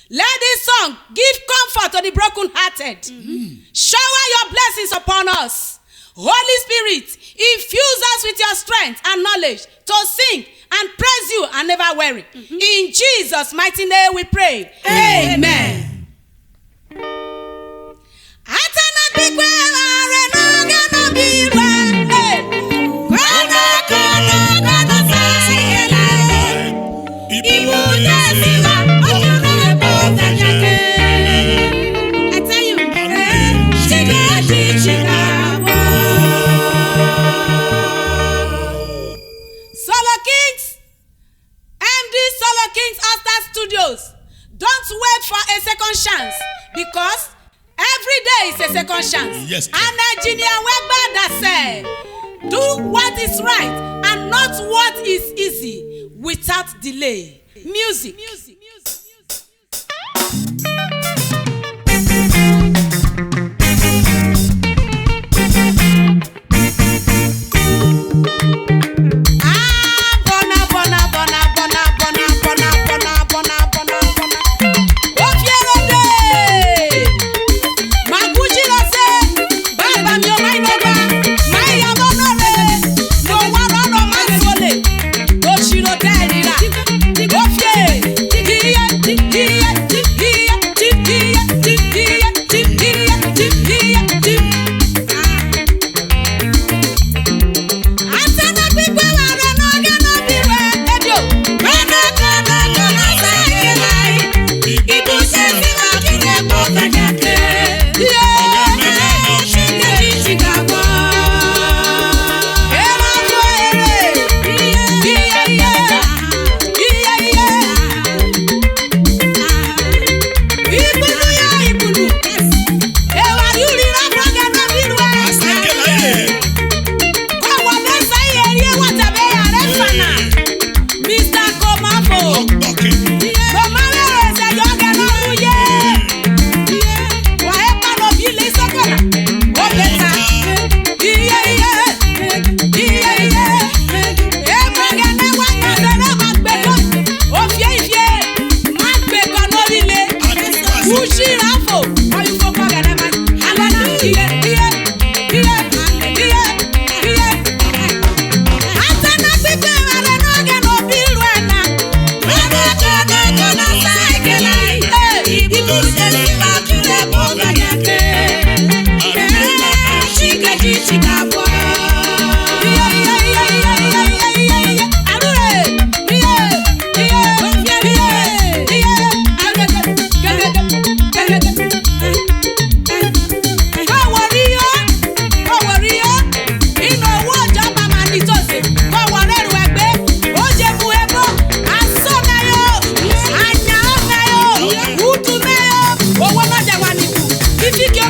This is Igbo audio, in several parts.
Let this song give comfort to the brokenhearted. Shower your blessings upon us. Holy Spirit, infuse us with your strength and knowledge to sing and praise you and never worry. In Jesus' mighty name we pray. Amen. Don't wait for a second chance, because every day is a second chance. Yes. And engineer Wegba that said, do what is right and not what is easy without delay. Music. If you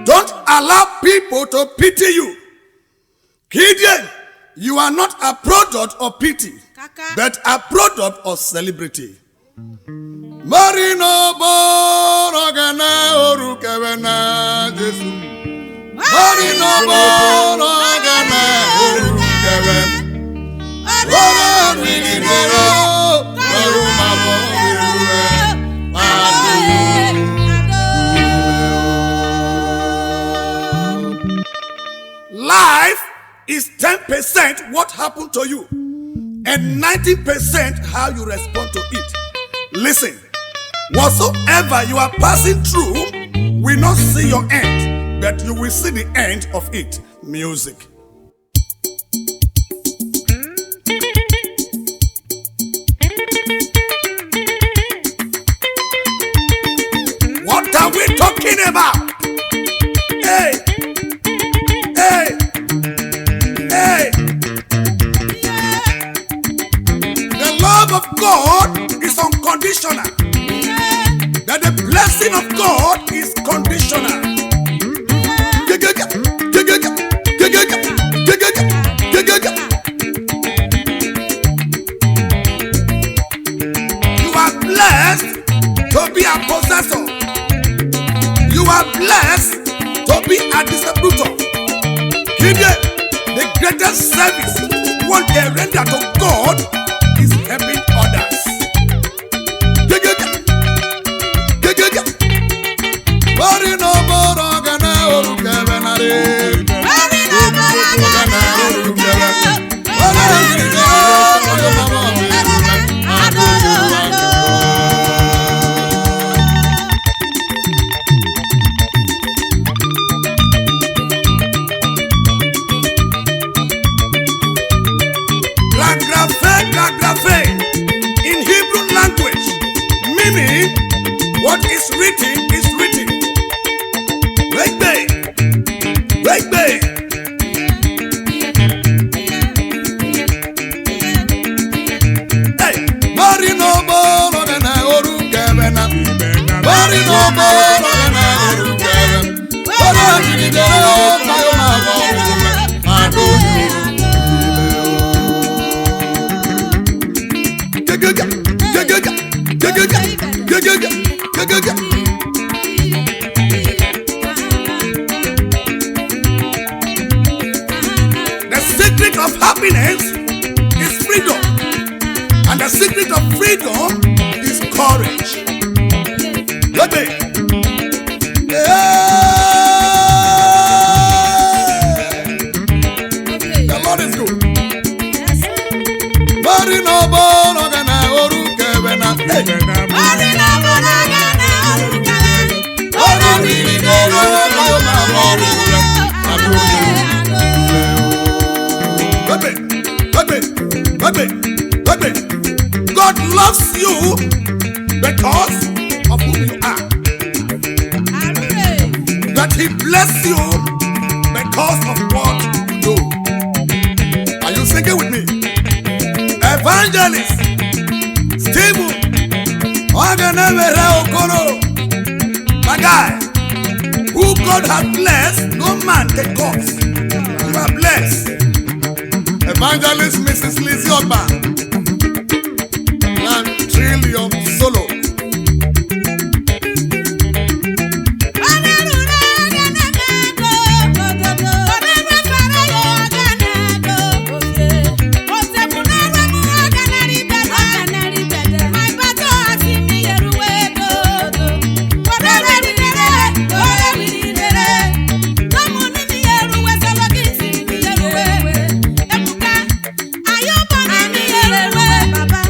Don't allow people to pity you. Gideon, you are not a product of pity, but a product of celebrity. Marino borogana orukevena Jesu. Marino borogana orukevena. Life is 10% what happened to you and 90% how you respond to it. Listen, whatsoever you are passing through will not see your end, but you will see the end of it. Music. What are we talking about? Hey, hey, hey. The love of God is unconditional. That the blessing of God is conditional. You are blessed to be a possessor. You are blessed to be a distributor. The greatest service one can render to God is helping others. In Hebrew language, meaning what is written is written. The secret of happiness is freedom, and the secret of freedom is courage. The Lord is good. God loves you because of who you are. That He bless you because of what you do. Are you singing with me? Evangelist Stephen my guy, who God has blessed, no man can curse. You are blessed. Evangelist Mrs. Lizzy Okpa, Trillium Solo. Baba,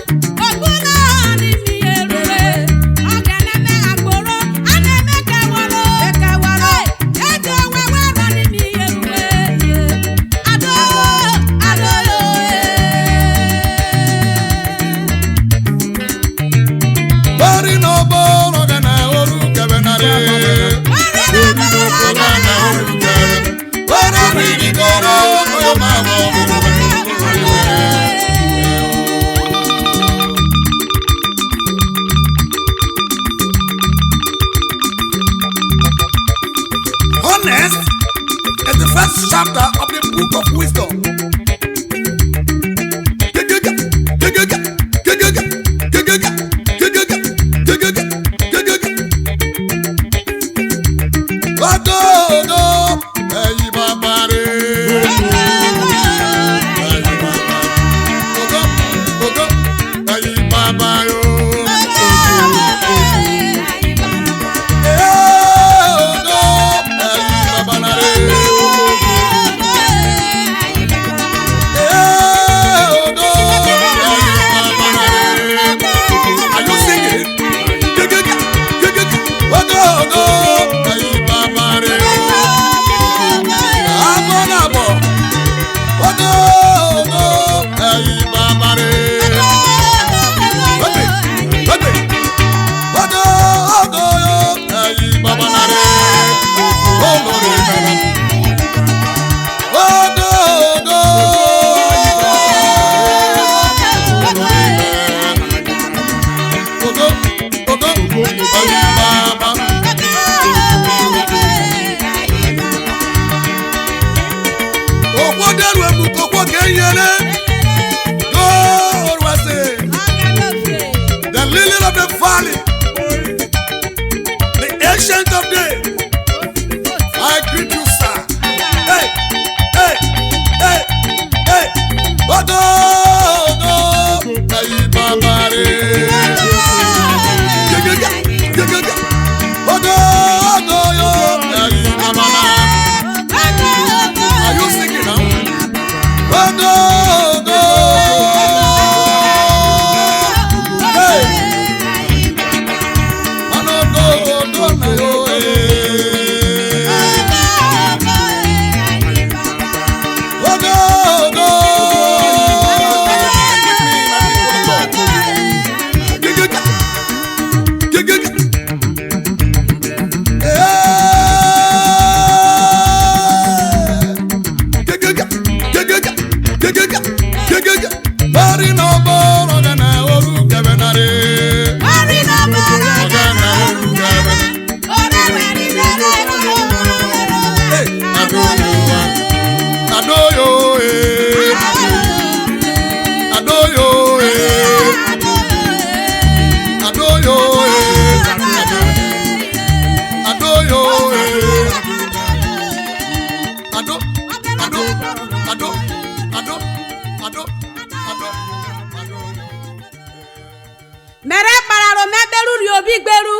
uri obi gberu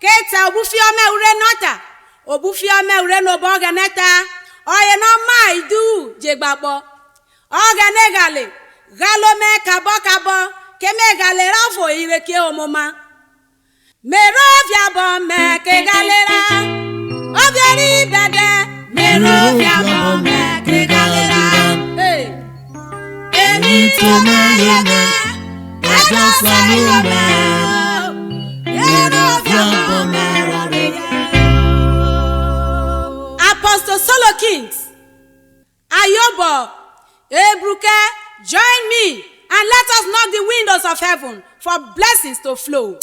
keta obufi ome ure nota obufi ome ure no boga neta oye no ma Idowu jegbagbo ogane gale galome kabo keme gale rafo ireke omoma merovia bo me ke galera obieri bede merovia bo me ke galera emi to me yeme edosa yeme merovia bo me Apostle Solo Kings Ayobo Ebruke, join me and let us knock the windows of heaven for blessings to flow.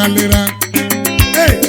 galera. Hey.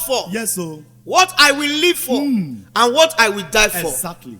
For. Yes, so what I will live for and what I will die for. Exactly.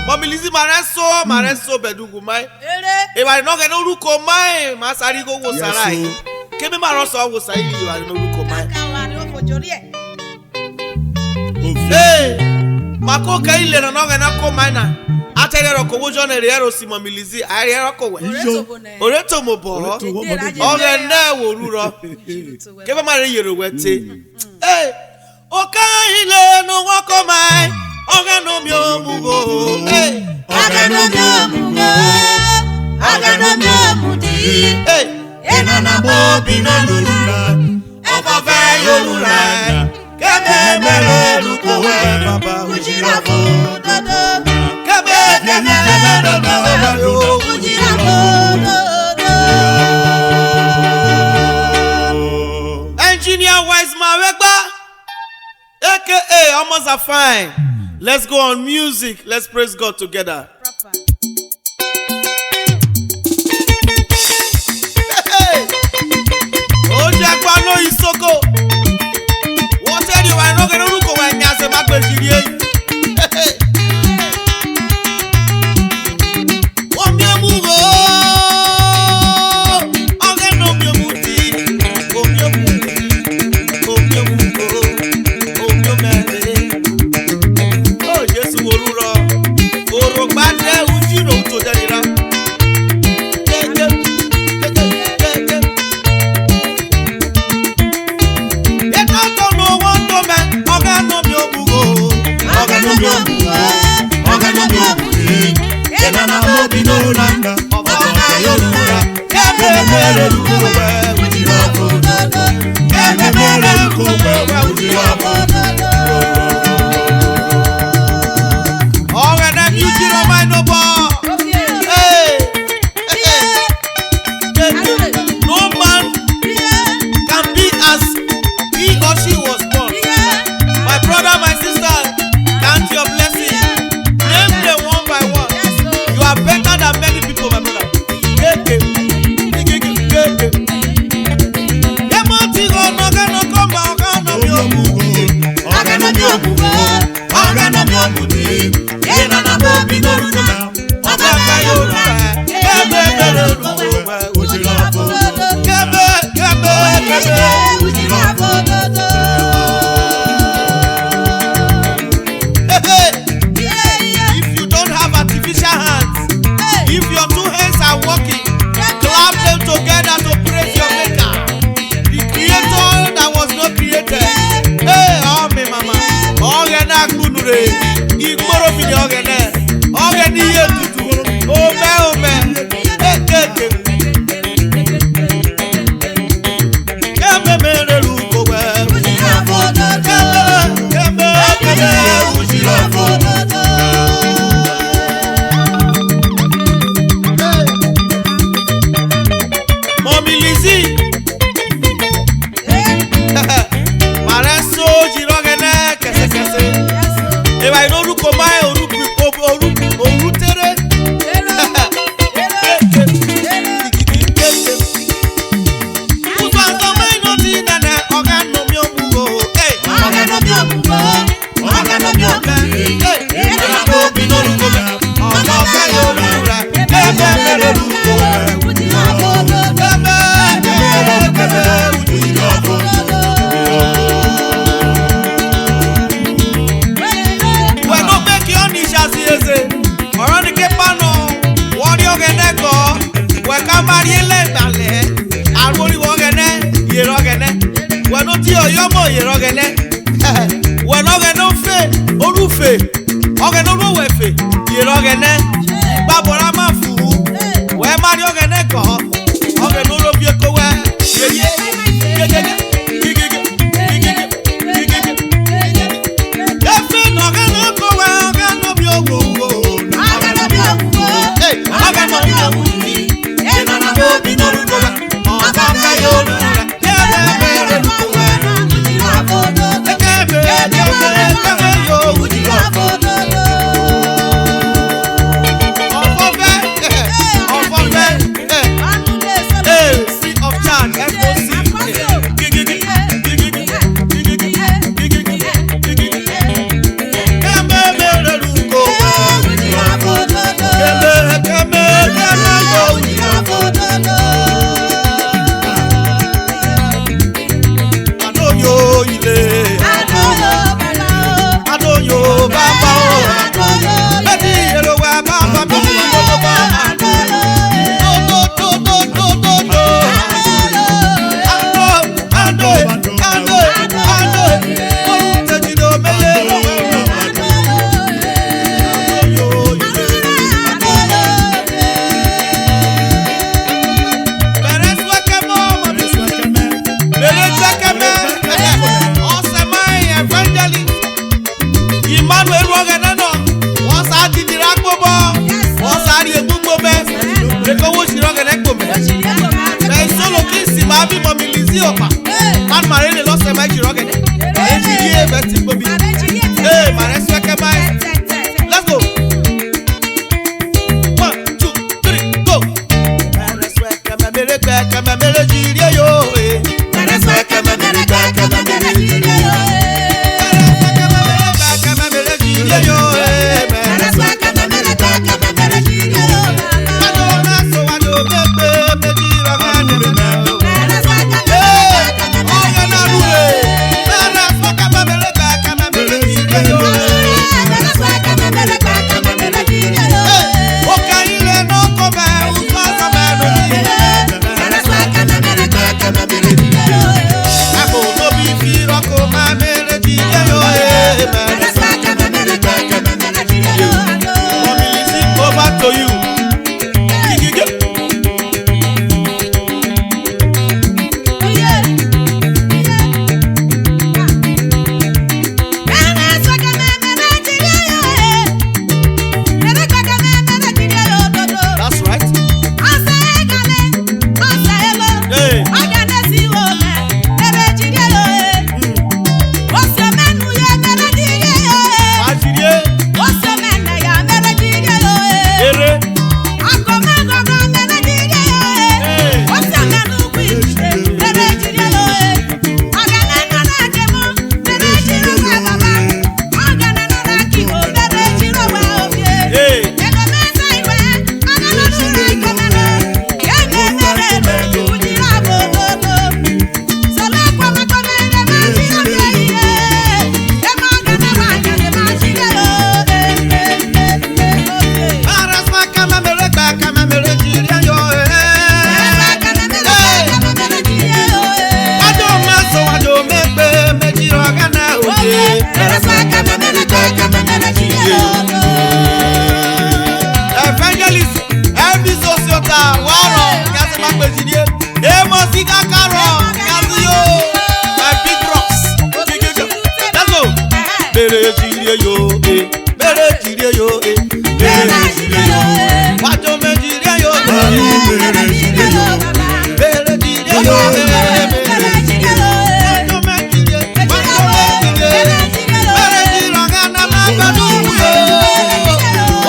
Mami Lizzy mareso bedugu mai. Ewa no ge no ruko mai, masari go wo sarai. Kebe maroso wo sai ewa no ruko mai. Hey, mako ka ile no ge na ko mai na. Atere ro ko wo jo na re ro si Mami Lizzy, ari ro ko we. Oreto mo bo. O ge na wo ruro. Kebe mare yero wete. Hey, okaile no wako mai, ogano mi omugo. Hey, ogano mi omugo, ogano mi omudi. Hey, enana mo binolula, okofe yolula. Kebe mere luko we baba ujira dodo. Kebe mere dodo ujira dodo. Engineer Wise Mawegba, aka almost a fine. Let's go on music. Let's praise God together. Hey, Ojakwa no isoko. What tell you I no get no ruko when nyase magbejiri eyi. Omiemugo. Ogeno miemuti. Omiemugo. Oh, Jesu oruro. Orogbade ujiro to derira. Mommy Lizzy. Mareso jirogene kese kese. Eba ino ruko mai oru tere. Ufanto mai no ti nene ogano mi omugo. Ogano mi omugo. Ogano mi omugo. Eba bo bino ruko me. Omo ka yo rura. Eba me ruko. Yomo yerogene wenogene fe orufe ogene oruwefe yerogene babora mafu we mari ogene ko ogene orobie ko we yeye efe ogene ko we ogene obi owo hey ogene obi owo ena na obi no ruko ogene yoru Lizzy Okpa. Man marine lost a mic rocket. Hey, let's go. 1, 2, 3, go. yo, mere jide yo. Wajo me jide yo, mere jide yo. Mere jide yo, mere jide yo. Wajo me jide, wajo me jide. Mere jide ngana mabadu yo.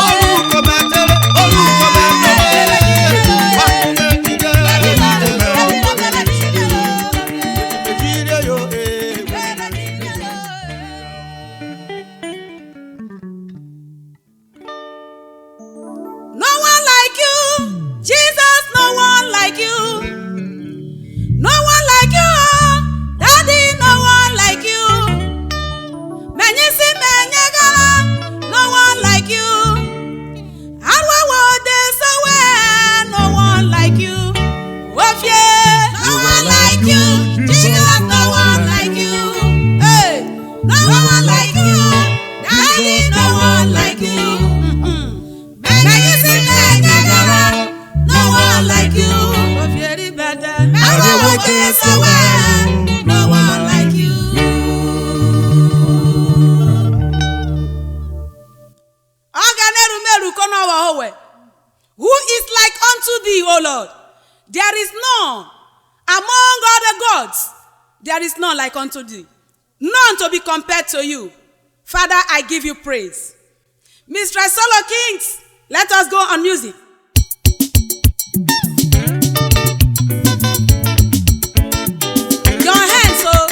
Olu ko metere, olu ko metere. Wajo me jide, jide yo, No one like you, Jesus, no one like you. No one like you, Daddy, no one like you. Menyisi menyegala, no one like you. Arwa wode sowe, no one like you. Wofie, no one like you, Jesus, no one like you. Hey, no one like you, Daddy, no one like you. Menyisi menyegala, no one like you. Wofie di bada, arwa wode sowe, no one like you. Who is like unto thee, O Lord? There is none among all the gods. There is none like unto thee. None to be compared to you. Father, I give you praise. Mistress Solo Kings, let us go on music. Your hands, oh.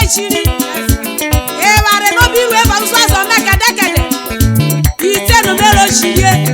chiri. Eware no bi we ba uso azo na kede kede. Ite no mero chirie.